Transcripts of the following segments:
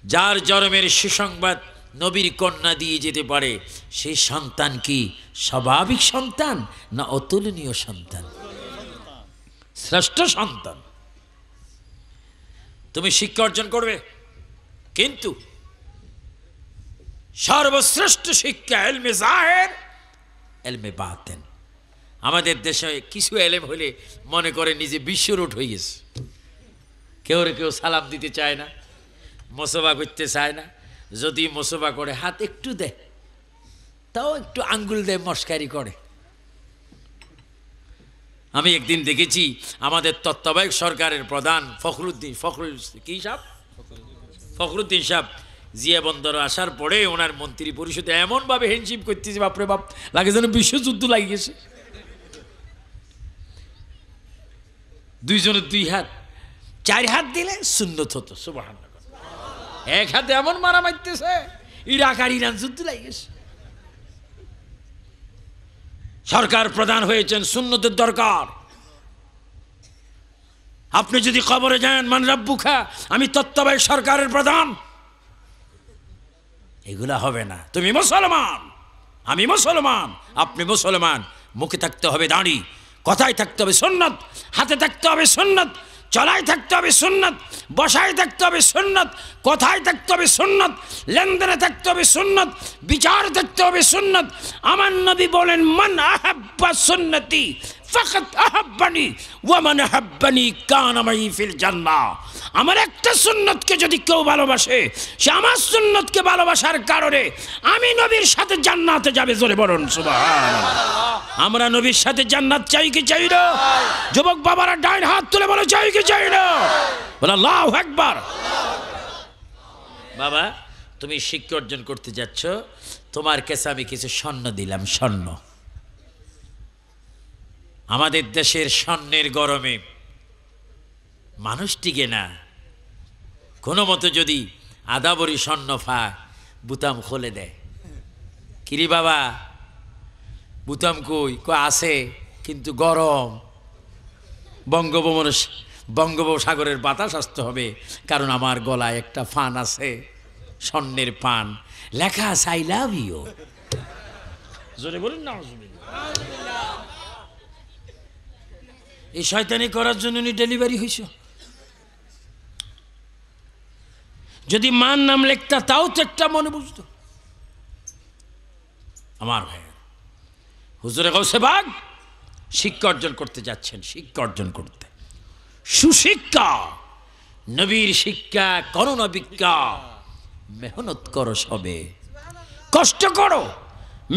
যার জন্মের সুসংবাদ নবীর কন্যা দিয়ে যেতে পারে সেই সন্তান কি স্বাভাবিক সন্তান না অতুলনীয় সন্তান? শ্রেষ্ঠ সন্তান। তুমি শিক্ষা অর্জন করবে, কিন্তু সর্বশ্রেষ্ঠ শিক্ষা এলমে জাহের, এলমে বাতেন। আমাদের দেশে কিছু এলেম হলে মনে করে নিজে বিশ্বরূপ হয়ে গেছে। কেউ সালাম দিতে চায় না, মোসবা করতে চায় না, যদি মোসবা করে হাত একটু দেয় তাও একটু আঙ্গুল দেয়, মস্কারি করে। আমি একদিন দেখেছি আমাদের তত্ত্বাবধায়ক সরকারের প্রধান ফখরুদ্দিন সাহেব জিয়া বন্দর আসার পরে ওনার মন্ত্রী পরিষদে এমনভাবে হ্যান্ডশিপ করতেছে, বাপরে বাপ, লাগে যেন বিশ্বযুদ্ধ লাগে গেছে। দুইজনের দুই হাত, 4 হাত দিলে সুন্নত হতো, সুবহানাল্লাহ। এক হাতে এমন মারা মারতেছে, ইরাক আর ইরান যুদ্ধ লাগে গেছে। সরকার প্রধান হয়েছেন, সুন্নতের দরকার। আপনি যদি কবরে যান, মান রাব্বুকা, আমি তত্ত্বাবধায়ক সরকারের প্রধান, এগুলা হবে না। তুমি মুসলমান, আমি মুসলমান, আপনি মুসলমান। মুখে থাকতে হবে দাড়ি, কথায় থাকতে হবে সুন্নাত, হাতে থাকতে হবে সুন্নাত, চলায় থাকতে হবে সুন্নাত, বসায় থাকতে হবে সুন্নাত, কথায় থাকতে হবে সুন্নাত, লেনদেনে থাকতে হবে সুন্নাত, বিচার থাকতে হবে সুন্নাত। আমার নবী বলেন, মান আহাব্বা সুন্নতি ফাকাত আহাব্বানি ওয়া মান আহাব্বানি কানা মাই ফিল জান্নাহ। আমার একটা সুন্নতকে যদি কেউ ভালোবাসে, সে আমার সুন্নতকে ভালোবাসার কারণে আমি নবীর সাথে জান্নাতে যাবে। জোরে বলুন সুবহানাল্লাহ। আমরা নবীর সাথে জান্নাত চাই কি চাই না? যুবক বাবারা ডাইন হাত তুলে বলো, চাই কি চাই না? বলো আল্লাহু আকবার। বাবা, তুমি শিক্ষা অর্জন করতে যাচ্ছ, তোমার কাছে আমি কিছু স্বর্ণ দিলাম। স্বর্ণ, আমাদের দেশের স্বর্ণের গরমে মানুষ টিকে না। কোনো মতো যদি আধা ভরি স্বর্ণ পায়, বুতাম খুলে দেয়। কিরি বাবা, বুতাম কই? আছে, কিন্তু গরম। বঙ্গোপসাগরের বাতাস আসতে হবে, কারণ আমার গলায় একটা ফান আছে, স্বর্ণের পান, লেখা আছে আই লাভ ইউ। জোরে বলুন না। এই শয়তানি করার জন্য ডেলিভারি হয়েছ। যদি মান নাম লেখতা, তাও তো একটা মনে বুঝতো। আমার ভাই, হুজুরে গৌসে বাগ শিক্ষা অর্জন করতে যাচ্ছেন। শিক্ষা অর্জন করতে, সুশিক্ষা, নবীর শিক্ষা, করোনা বিজ্ঞা। মেহনত করো, সবে কষ্ট করো,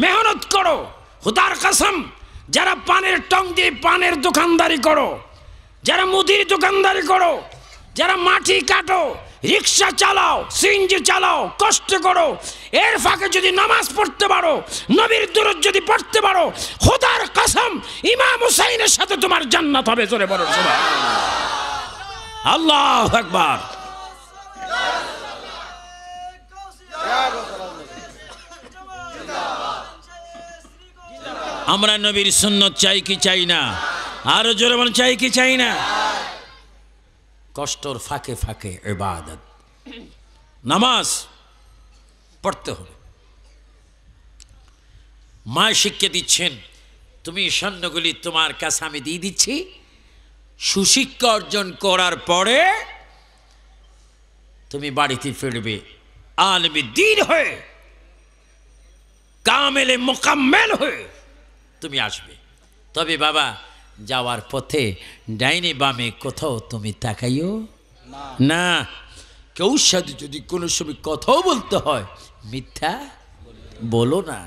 মেহনত করো। খুদার কসম, যারা পানের টং দিয়ে পানের দোকানদারি করো, যারা মুদির দোকানদারি করো, যারা মাটি কাটো, রিক্সা চালাও, সিএনজি চালাও, কষ্ট করো, এর ফাঁকে যদি নামাজ পড়তে পারো, নবীর দুরূদ যদি পড়তে পারো, খোদার কসম ইমাম হুসাইনের সাথে তোমার জান্নাত হবে। জোরে বলো সুবহানাল্লাহ। আল্লাহু আকবার। আমরা নবীর সুন্নত চাই কি চাই না? আরো জোরে বলেন, চাই কি চাই না? কষ্টর ফাঁকে ফাঁকে ইবাদত, নামাজ পড়তে হবে। মা শিক্ষা দিচ্ছেন, তুমি স্বর্ণগুলি তোমার কাছে আমি দিয়ে দিচ্ছি। সুশিক্ষা অর্জন করার পরে তুমি বাড়িতে ফিরবে আলেমে দ্বীন হয়ে, কামেলে মোকাম্মেল হয়ে তুমি আসবে। তবে বাবা, যাওয়ার পথে ডাইনে বামে কোথাও তুমি তাকাইও না। কেউ সাথে যদি কোনো সময় কথাও বলতে হয়, মিথ্যা বলো না,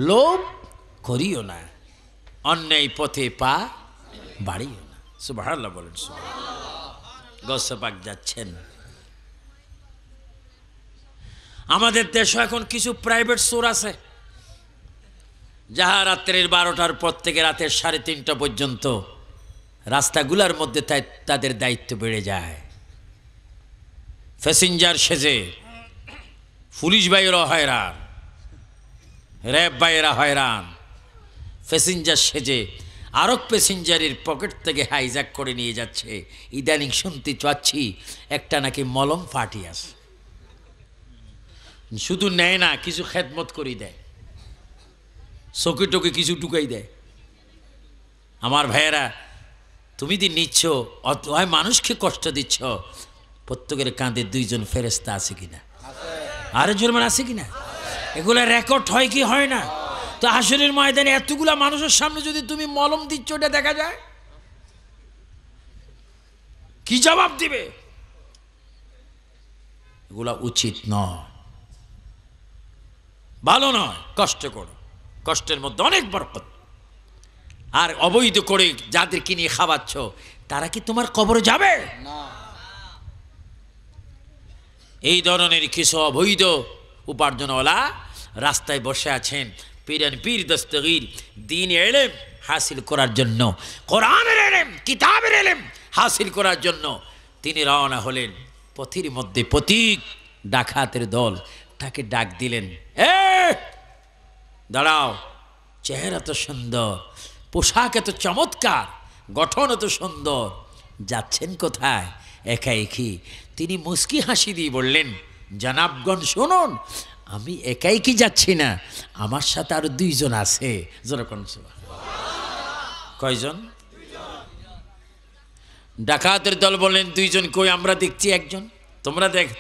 লোভ করিও না, অন্যায় পথে পা বাড়িও না। সুবহানাল্লাহ বলেন। গৌসে পাক যাচ্ছেন। আমাদের দেশে এখন কিছু প্রাইভেট সোর আছে, যাহা রাত্রের 12টার পর থেকে রাতের 3:30টা পর্যন্ত রাস্তাগুলোর মধ্যে তাদের দায়িত্ব বেড়ে যায়। প্যাসেঞ্জার সেজে পুলিশ ভাইয়েরা হয়রান, র্যাব ভাইয়েরা হয়রান। প্যাসেঞ্জার সেজে আরেক প্যাসেঞ্জারের পকেট থেকে হাইজ্যাক করে নিয়ে যাচ্ছে। ইদানিং শুনতে পাচ্ছি একটা নাকি মলম পার্টি আছে। শুধু নেয় না, কিছু খেদমত করে দেয়, চোখে টোকে কিছু টুকাই দেয়। আমার ভাইয়েরা, তুমি যে নিচ্ছ অতয় মানুষকে কষ্ট দিচ্ছ, প্রত্যেকের কাঁধে দুইজন ফেরেস্তা আছে কিনা, আরো জোরমান আছে কিনা? এগুলা রেকর্ড হয় কি হয় না? তো হাসরের ময়দানে এতগুলা মানুষের সামনে যদি তুমি মলম দিচ্ছ, ওটা দেখা যায়, কি জবাব দিবে? এগুলা উচিত নয়, ভালো নয়। কষ্ট করো, কষ্টের মধ্যে অনেক বরকত। আর অবৈধ করে যাদেরকে নিয়ে খাওয়াচ্ছ, তারা কি তোমার কবরে যাবে না? এই ধরনের কিছু অবৈধ উপার্জনওয়ালা রাস্তায় বসে আছেন, পীর দস্তগীর দ্বীন ইলম হাসিল করার জন্য, কোরআনের ইলম, কিতাবের ইলম হাসিল করার জন্য তিনি রওনা হলেন। পথের মধ্যে পথিক ডাকাতের দল তাকে ডাক দিলেন, এ দাঁড়াও, চেহারা তো সুন্দর, পোশাক এত চমৎকার, গঠন এত সুন্দর, যাচ্ছেন কোথায়? একা একই। তিনি মুস্কি হাসি দিয়ে বললেন, জনাবগণ শুনুন, আমি একাই কি যাচ্ছি না, আমার সাথে আরো দুইজন আছে। যেরকম কয়জন? ডাকাতের দল বললেন, দুইজন কই? আমরা দেখছি একজন।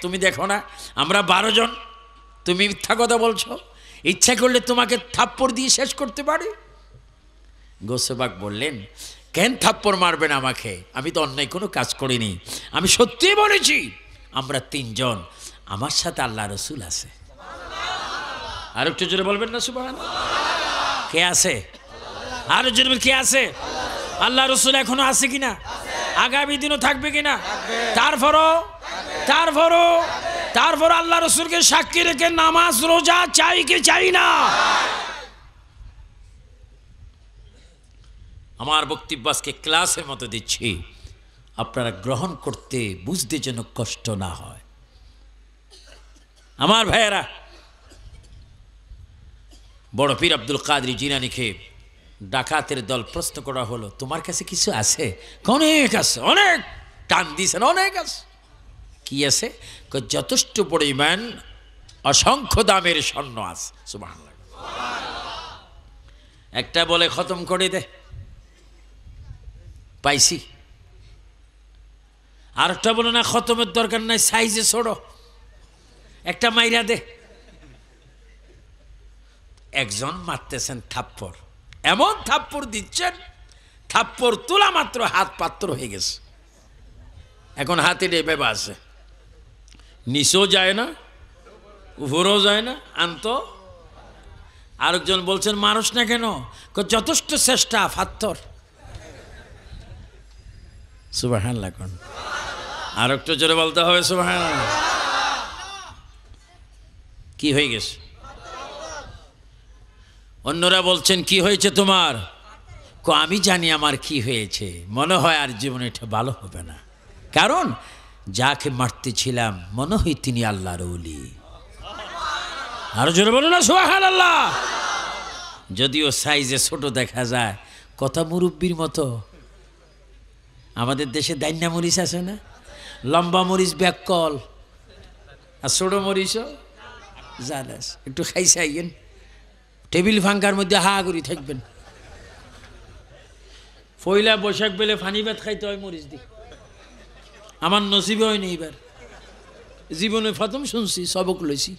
তুমি দেখো না, আমরা 12 জন। তুমি মিথ্যা কথা বলছো, ইচ্ছা করলে তোমাকে থাপ্পড় দিয়ে শেষ করতে পারি। গোসবাক বললেন, কেন থাপ্পড় মারবেন আমাকে? আমি তো অন্যায় কোনো কাজ করিনি, আমি সত্যি বলেছি। আমরা 3 জন, আমার সাথে আল্লাহ রসুল আছে। আর একটু জোরে বলবেন না সুবহানাল্লাহ? কে আছে? আরো জোরে কে আছে? আল্লাহ রসুল এখনো আছে কিনা? আগামী দিনও থাকবে কিনা? তারপরও আল্লাহ রসুলকে সাক্ষী রেখে নামাজ রোজা চাই কি চাই না? আমার বক্তব্য আজকে ক্লাসের মতো দিচ্ছি, আপনারা গ্রহণ করতে বুঝতে যেন কষ্ট না হয়। আমার ভাইয়েরা, বড় পীর আব্দুল কাদের জিলানীকে ডাকাতের দল প্রশ্ন করা হলো, তোমার কাছে কিছু আছে? অনেক আছে, অনেক টান দিয়েছেন, অনেক আছে। কি আছে? যথেষ্ট পরিমাণ অসংখ্য দামের স্বর্ণ আছে। সুবহানাল্লাহ। একটা বলে খতম করে দে, পাইছি। আরেকটা বলে না, খতমের দরকার নাই, সাইজে ছোড়ো, একটা মাইরা দে। একজন মারতেছেন থাপ্পড়, এমন থাপ্পড় দিচ্ছেন, থাপ্পড় তোলা মাত্র হাত পাত্র হয়ে গেছে। এখন হাতে ডেবে আছে, নিচেও যায় না, উপরেও যায় না, আনত। আরেকজন বলছেন, মানুষ না কেন? যথেষ্ট চেষ্টা, পাথর। সুবহানাল্লাহ। আর একটু জোরে বলতে হবে সুবহানাল্লাহ। কি হয়ে গেছে? অন্যরা বলছেন, কি হয়েছে তোমার? আমি জানি আমার কি হয়েছে, মনে হয় আর জীবনে এটা ভালো হবে না, কারণ যাকে মারতেছিলাম মনে হয় তিনি আল্লাহর ওলি। আরো জোরে বলো না সুবহানাল্লাহ। যদিও সাইজে ছোট দেখা যায়, কথা মুরব্বির মতো। আমাদের দেশে দাইন্না মরিচ আছে না, লম্বা মরিচ ব্যাককল, আর ছোট মরিচও জানাস, একটু খাইছাইয়েন, টেবিল ফাঙ্কার মধ্যে হা করি থাকবেন। পয়লা বৈশাখ বেলে ফানি ভাত খাইতে হয় মরিচ দি, আমার নসিবে হয়নি এবার, জীবনে প্রথম শুনছি, সবক লইছি,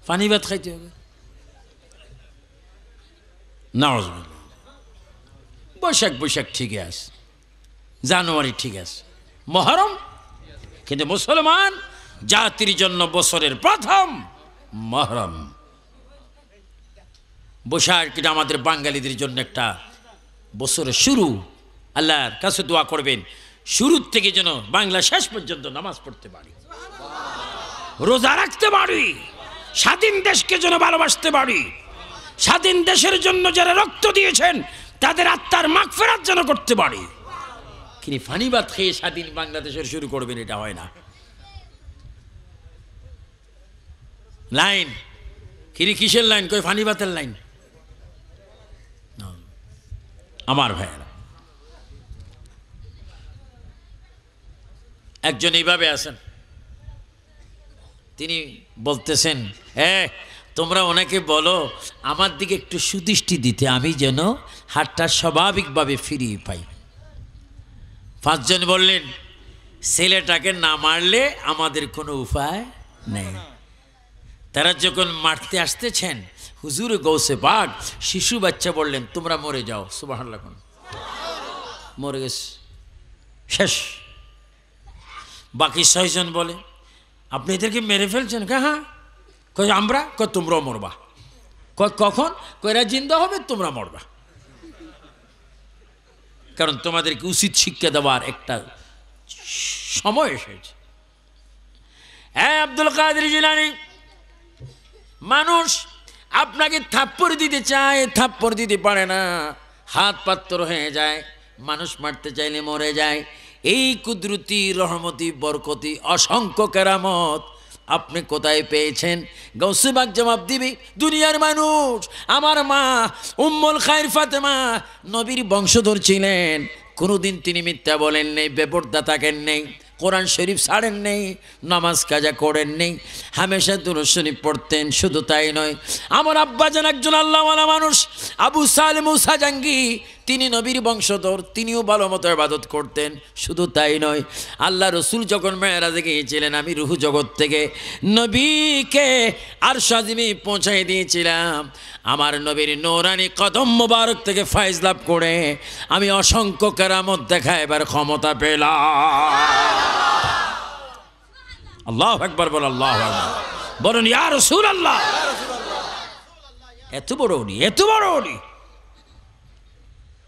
ফানি ভাত খাইতে হবে। নাউজুবিল্লাহ। বৈশাখ ঠিকই আছে, জানুয়ারি ঠিক আছে, মহরম, কিন্তু মুসলমান জাতির জন্য বছরের প্রথম মহরম। বৈশাখ এটা আমাদের বাঙালিদের জন্য একটা বছরের শুরু। আল্লাহর কাছে দোয়া করবেন, শুরুর থেকে যেন বাংলা শেষ পর্যন্ত নামাজ পড়তে পারি, রোজা রাখতে পারি, স্বাধীন দেশকে যেন ভালোবাসতে পারি, স্বাধীন দেশের জন্য যারা রক্ত দিয়েছেন তাদের আত্মার মাগফিরাত যেন করতে পারি। কিন্তু ফানিবাদ খেয়ে স্বাধীন বাংলাদেশের শুরু করবেন, এটা হয় না। লাইন কিসের লাইন? কই ফানিবাতের লাইন। আমার ভাইয়েরা, একজন এইভাবে আছেন, তিনি বলতেছেন, তোমরা ওনাকে বলো আমার দিকে একটু সুদৃষ্টি দিতে, আমি যেন হাতটা স্বাভাবিকভাবে ফিরিয়ে পাই। 5 জন বললেন, ছেলেটাকে না মারলে আমাদের কোনো উপায় নেই। তারা যখন মারতে আসতেছেন, হুজুর গৌসে পাক শিশু বাচ্চা বললেন, তোমরা মরে যাও। সুবহানাল্লাহ, মরে গেছে, শেষ। বাকি 6 জন বলে, আপনি এদেরকে মেরে ফেলছেন? হ্যাঁ। কই আমরা? তোমরাও মরবা। কখন? এরা জিন্দা হবে, তোমরা মরবা, কারণ তোমাদেরকে উচিত শিক্ষা দেওয়ার একটা সময় এসেছে। আব্দুল কাদের জিলানী, মানুষ আপনাকে থাপ্পড় দিতে চায়, থাপ্পড় দিতে পারে না, হাত পাত্র হয়ে যায়। মানুষ মারতে চাইলে মরে যায়। এই কুদরতি, রহমতি, বরকতি, অসংখ্য কেরামত আপনি কোথায় পেয়েছেন? গৌসে পাক জবাব দিবি, দুনিয়ার মানুষ, আমার মা উম্মুল খায়র ফাতেমা নবীর বংশধর ছিলেন, কোনোদিন তিনি মিথ্যা বলেন নেই, বেপরদা থাকেন নেই, কোরআন শরীফ ছাড়েন নেই, নামাজ কাজা করেন নেই, হামেশা দুরূদ শরীফ পড়তেন। শুধু তাই নয়, আমার আব্বাজান একজন আল্লাহওয়ালা মানুষ, আবু সালেম মুসা জাঙ্গি, তিনি নবীর বংশধর, তিনিও ভালো মতো ইবাদত করতেন। শুধু তাই নয়, আল্লাহ রসুল যখন মেরাজে গিয়েছিলেন, আমি রুহ জগৎ থেকে নবীকে আরশ আজিমে পৌঁছাই দিয়েছিলাম। আমার নবীর নূরানি কদম মোবারক থেকে ফায়েজ লাভ করে আমি অসংখ্য কেরামত দেখা এবার ক্ষমতা পেলাম। আল্লাহু আকবার বল, আল্লাহু আকবার বলুন, ইয়া রাসূলুল্লাহ। এত বড় উনি, এত বড় উনি,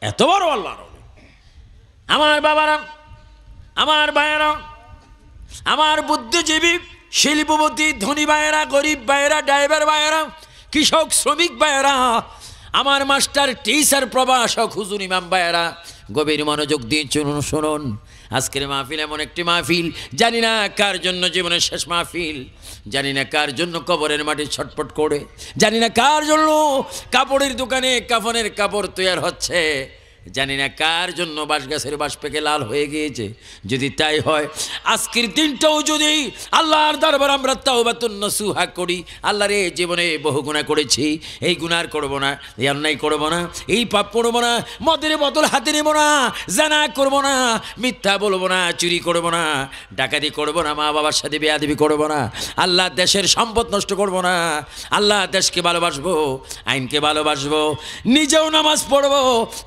এত বড় আল্লাহর ওলি। আমার বাবারা, আমার ভাইয়েরা, আমার বুদ্ধিজীবী, শিল্পপতি, ধনী ভাইয়েরা, গরিব ভাইয়েরা, ড্রাইভার ভাইয়েরা, কৃষক, শ্রমিক ভাইয়েরা, আমার মাস্টার, টিচার, প্রভাষক, হুজুর, ইমাম ভাইয়েরা, গভীর মনোযোগ দিয়ে শুনুন। আজকের মাহফিল এমন একটি মাহফিল, জানি না কার জন্য জীবনের শেষ মাহফিল, জানি না কার জন্য কবরের মাটি ছটফট করে, জানি না কার জন্য কাপড়ের দোকানে কাফনের কাপড় তৈরি হচ্ছে, জানি না কার জন্য বাঁশ গাছের বাঁশ পেকে লাল হয়ে গিয়েছে। যদি তাই হয়, আজকের দিনটাও যদি আল্লাহর দরবার আমরা তাওবাতুন নসুহা করি, আল্লাহ রে, জীবনে বহু গুনাহ করেছি, এই গুনাহ আর করবো না, এই অন্যায় করবো না, এই পাপ করবো না, মদের বোতল হাতে নেবো না, জানা করবো না, মিথ্যা বলবো না, চুরি করবো না, ডাকাতি করবো না, মা বাবার সাথে বেয়াদবি করবো না, আল্লাহ দেশের সম্পদ নষ্ট করবো না, আল্লাহ দেশকে ভালোবাসবো, আইনকে ভালোবাসবো, নিজেও নামাজ পড়বো,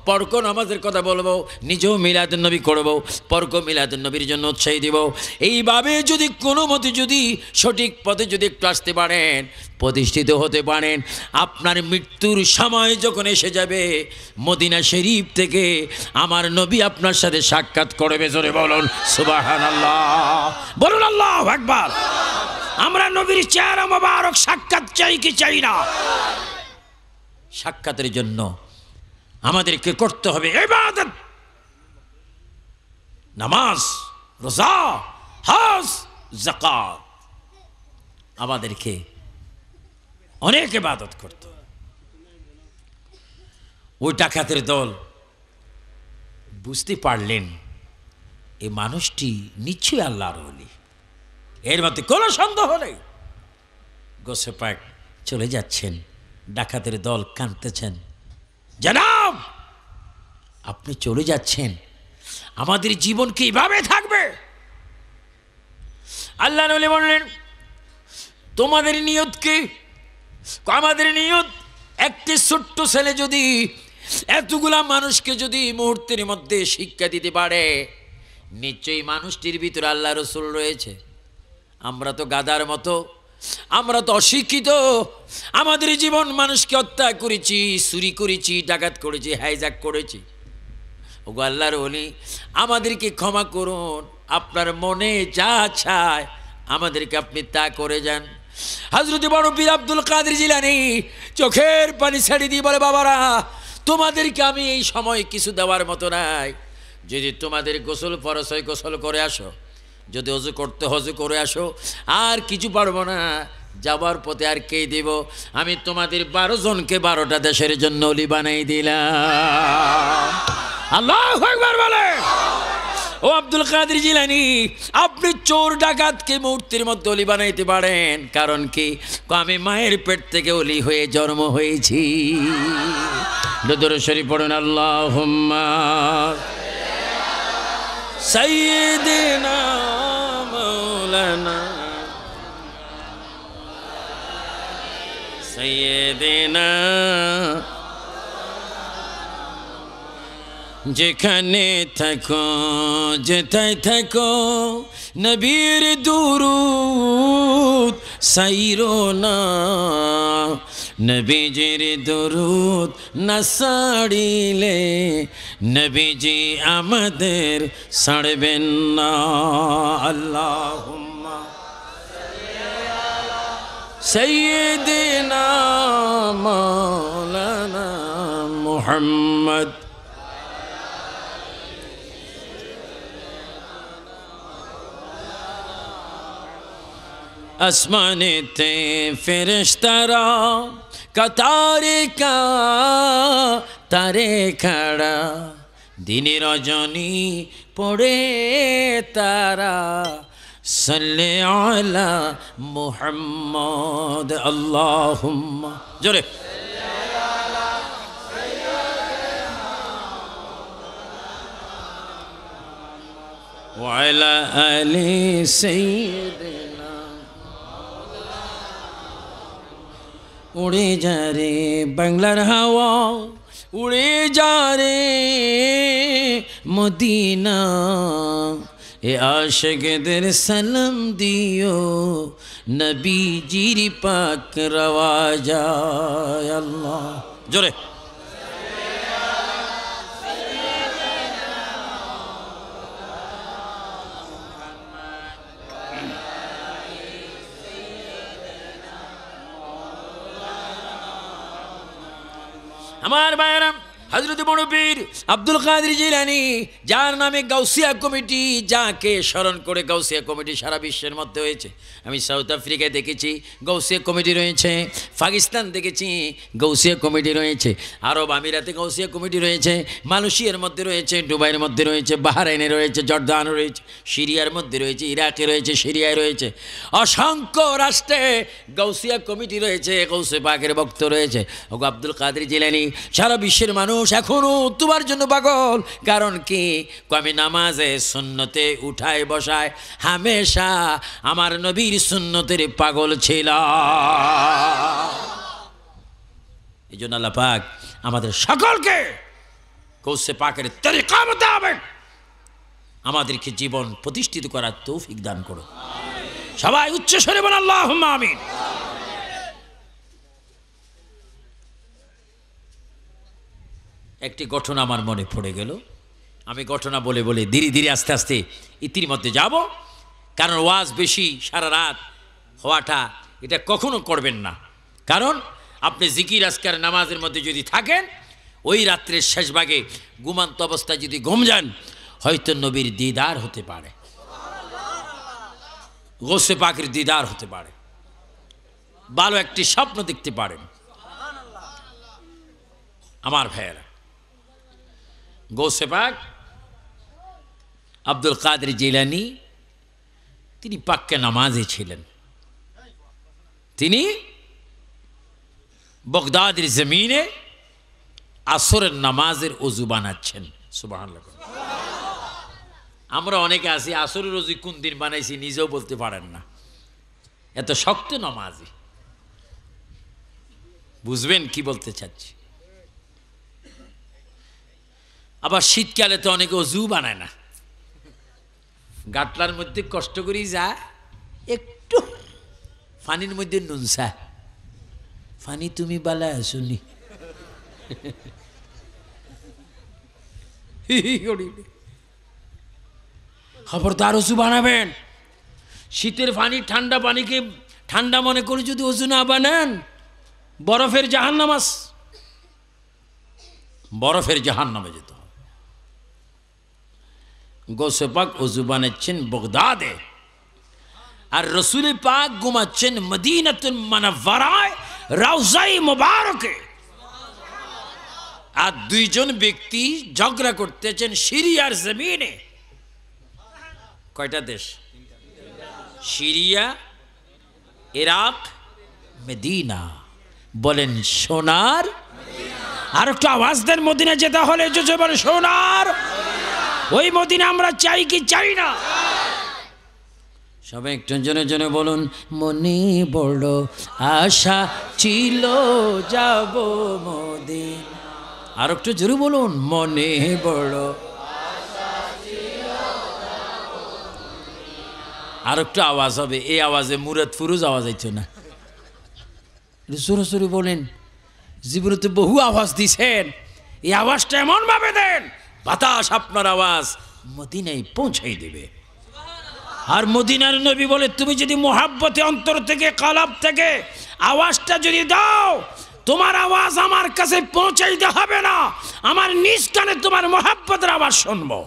পরকে নামাজের কথা বলবো, নিজেও মিলাদুন নবী করবো, পরকে মিলাদুন নবীর জন্য উৎসাহী দিব। এইভাবে যদি কোনো মতে যদি সঠিক পথে যদি একটু আসতে পারেন, প্রতিষ্ঠিত হতে পারেন, আপনার মৃত্যুর সময় যখন এসে যাবে, মদিনা শরীফ থেকে আমার নবী আপনার সাথে সাক্ষাৎ করবে। জোরে বলুন সুবহানাল্লাহ, বলুন আল্লাহু আকবার। আমরা নবীর চেহারা মোবারক সাক্ষাৎ চাই কি চাই না? সাক্ষাতের জন্য আমাদেরকে করতে হবে ইবাদত, নামাজ, রোজা, হজ, যাকাত। আমাদেরকে অনেক ইবাদত করতে হবে। ওই ডাকাতের দল বুঝতে পারলেন এই মানুষটি নিশ্চয়ই আল্লাহর ওলি, এর মধ্যে কোনো সন্দেহ নেই। গোসে পাক চলে যাচ্ছেন, ডাকাতের দল কাঁদতেছেন, জনাব আপনি চলে যাচ্ছেন, আমাদের জীবন কি এভাবে থাকবে? আল্লাহর ওলি বললেন, তোমাদের নিয়ত কি? আমাদের নিয়ত, একটি ছোট্ট ছেলে যদি এতগুলা মানুষকে যদি মুহূর্তের মধ্যে শিক্ষা দিতে পারে, নিশ্চয়ই মানুষটির ভিতরে আল্লাহ রসুল রয়েছে। আমরা তো গাদার মতো, আমরা তো অশিক্ষিত, আমাদের জীবন মানুষকে হত্যা করেছি, চুরি করেছি, ডাকাত করেছি, হাইজ্যাক করেছি। ওগো আল্লাহর ওলি, আমাদেরকে ক্ষমা করুন, আপনার মনে যা চায় আমাদেরকে আপনি তা করে যান। হযরত বড় পীর আব্দুল কাদের জিলানী চোখের পানি ছেড়ে দিয়ে বলে, বাবারা তোমাদেরকে আমি এই সময় কিছু দেওয়ার মতো নাই। যদি তোমাদের গোসল ফরজ হয় গোসল করে আসো, যদি অজু করতে অজু করে আসো, আর কিছু পারবো না, যাবার পথে আর কে দেব? আমি তোমাদের 12 জনকে 12টা দেশের জন্য ওলি বানাই দিলাম। আল্লাহু আকবার বলে। ও আব্দুল কাদের জিলানী, আপনি চোর ডাকাতকে মূর্তির মধ্যে অলি বানাইতে পারেন, কারণ কি? আমি মায়ের পেট থেকে অলি হয়ে জন্ম হয়েছি। দরুদ শরীফ পড়ুন, আল্লাহুম্মা সাইয়্যিদিনা মাওলানা সাইয়্যিদিনা। যেখানে থাকো যেথায় থাকো নবীর দুরুদ সাইরো না, নবীজির দুরুদ না সাড়িলে নবীজি আমাদের ছাড়বেন না। আল্লাহুম্মা সাইয়্যিদিনা মাওলানা মুহাম্মদ। আসমানেতে ফেরেশতারা কাতারে কাতারে খাড়া, দিনে রজনী পড়ে তারা সাল্লি আলা মুহাম্মদ। আল্লাহুম্মা জোরে ওয়া আলা আলি সাইয়্যিদিনা। উড়ে যা রে বাংলার হাওয়া, উড়ে যা রে মদিনা, এ আশিকদের সালাম দিও নবীজির পাক রওয়াজায়। আল্লাহ জোরে আমার ভাইয়েরা, হযরত বড় পীর আব্দুল কাদের জিলানী, যার নামে গাউসিয়া কমিটি, যাকে স্মরণ করে গাউসিয়া কমিটি সারা বিশ্বের মধ্যে হয়েছে। আমি সাউথ আফ্রিকায় দেখেছি গাউসিয়া কমিটি রয়েছে, পাকিস্তান দেখেছি গাউসিয়া কমিটি রয়েছে, আরব আমিরাতে গাউসিয়া কমিটি রয়েছে, মালয়েশিয়ার মধ্যে রয়েছে, দুবাইয়ের মধ্যে রয়েছে, বাহরাইনে রয়েছে, জর্দানে রয়েছে, সিরিয়ার মধ্যে রয়েছে, ইরাকে রয়েছে, সিরিয়ায় রয়েছে, অসংখ্য রাষ্ট্রে গাউসিয়া কমিটি রয়েছে, গাউসে পাকের ভক্ত রয়েছে। ও আব্দুল কাদের জিলানী, সারা বিশ্বের মানুষ এখনো তোমার জন্য পাগল। কারণ কি? আমি নামাজে সুন্নতে উঠায় বসায় হামেশা আমার নবীর সুন্নতের পাগল ছিলাম। এই জন্য আল্লাহ পাক আমাদের সকলকে গৌসে পাকের তরিকা মোতাবেক আমাদেরকে জীবন প্রতিষ্ঠিত করার তৌফিক দান করো। সবাই উচ্চ স্বরে বলেন আল্লাহুম্মা আমিন। একটি ঘটনা আমার মনে পড়ে গেল। আমি ঘটনা বলে বলে ধীরে ধীরে আস্তে আস্তে ইতির মধ্যে যাব, কারণ ওয়াজ বেশি সারা রাত হওয়াটা এটা কখনো করবেন না। কারণ আপনি জিকির আজকার নামাজের মধ্যে যদি থাকেন, ওই রাত্রের শেষ ভাগে ঘুমান্ত অবস্থায় যদি ঘুম যান, হয়তো নবীর দিদার হতে পারে, গৌসে পাকের দিদার হতে পারে, ভালো একটি স্বপ্ন দেখতে পারেন। আমার ভাইয়েরা, গৌসে পাক আব্দুল কাদের জিলানী তিনি পাক্কা নামাজে ছিলেন। তিনি বগদাদের জমিনে আসরের নামাজের ওযু বানাচ্ছেন। সুবহানাল্লাহ। আমরা অনেকে আছি আসরের ওযু কোন দিন বানাইছি নিজেও বলতে পারেন না, এত শক্ত নামাজি। বুঝবেন কি বলতে চাচ্ছি? আবার শীতকালে তো অনেকে ওযু বানায় না, গাটলার মধ্যে কষ্ট করেই যায়, একটু পানির মধ্যে নুনসা পানি তুমি বালা শুনি খবরদার ওযু বানাবেন। শীতের পানি ঠান্ডা পানিকে ঠান্ডা মনে করে যদি ওযু না বানান, বরফের জাহান্নাম আছে, বরফের জাহান্নামে যেতে হবে। গৌসে পাক ওযু বানাচ্ছেন বগদাদে, আর রসুল পাক ঘুমাচ্ছেন মদিনাতুল মুনাওয়ারায় রওজায়ে মুবারকে। আর দুইজন ব্যক্তি ঝগড়া করতেছেন সিরিয়ার জমিনে। কয়টা দেশ? Syria, Iraq, Medina. বলেন সোনার। আর একটু আওয়াজ দেন, মদিনা যেতে হলে যে বলে সোনার। ওই মদিনা আমরা চাই কি চাই না? সবাই একটু জনে জনে বলুন, মনে বড় আশা ছিল যাব মদিনা। আর একটু জোরে বলুন, মনে বড়। আর একটু আওয়াজ হবে, এই আওয়াজে মুরাদ ফুরুজ আওয়াজ হইতো না। জোরে জোরে বলেন, জীবনে তো বহু আওয়াজ দিছেন, এই আওয়াজটা এমন ভাবে দেন বাতাস আপনার আওয়াজ মদিনায় পৌঁছাই দেবে। আর মদিনার নবী বলে, তুমি যদি মোহাব্বতে অন্তর থেকে কালাব থেকে আওয়াজটা যদি দাও, তোমার আওয়াজ আমার কাছে পৌঁছাইতে হবে না, আমার নিজ কানে তোমার মোহাব্বতের আওয়াজ শুনবো।